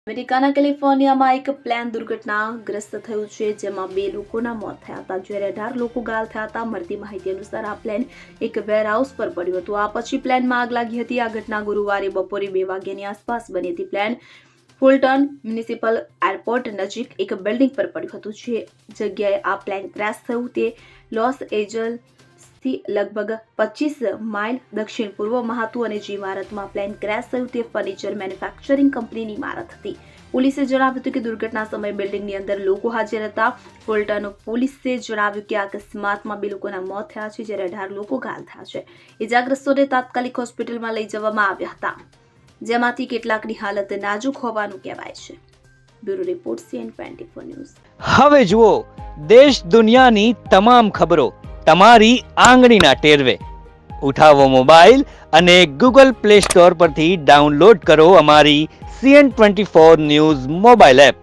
અમેરિકાના કેલિફોર્નિયામાં એક પ્લેન દુર્ઘટનાગ્રસ્ત થયું છે, જેમાં 2 લોકોના મોત થયા હતા, જ્યારે 18 લોકો ઘાયલ થયા હતા. મળતી માહિતી અનુસાર આ પ્લેન એક વેરહાઉસ પર પડ્યું હતું. આ પછી પ્લેનમાં આગ લાગી હતી. આ ઘટના ગુરુવારે બપોરે 2 વાગ્યાની આસપાસ બની હતી. પ્લેન ફુલટન મ્યુનિસિપલ એરપોર્ટ નજીક એક બિલ્ડિંગ પર પડ્યું હતું. જે જગ્યાએ આ પ્લેન ક્રેશ થયું તે લોસ એન્જલસથી લગભગ 25 માઇલ દક્ષિણ પૂર્વમાં હતું અને જે ઇમારતમાં પ્લેન ક્રેશ થયું તે ફર્નિચર મેન્યુફેક્ચરિંગ કંપનીની ઇમારત હતી. પોલીસે જણાવ્યું હતું કે દુર્ઘટના સમયે બિલ્ડિંગની અંદર લોકો હાજર હતા. ફુલટન પોલીસે જણાવ્યું કે આ અકસ્માતમાં 2 લોકોના મોત થયા છે, જ્યારે 18 લોકો ઘાયલ થયા છે. ઇજાગ્રસ્તોને તાત્કાલિક હોસ્પિટલમાં લઈ જવામાં આવ્યા હતા, જેમાંથી કેટલાકની હાલત નાજુક હોવાનું કહેવાય છે. Bureau report CN24 news. હવે જુઓ દેશ દુનિયાની તમામ ખબરો તમારી આંગળીના ટેરવે. ઉઠાવો મોબાઈલ અને Google Play Store પરથી ડાઉનલોડ કરો અમારી CN24 ન્યૂઝ મોબાઈલ એપ.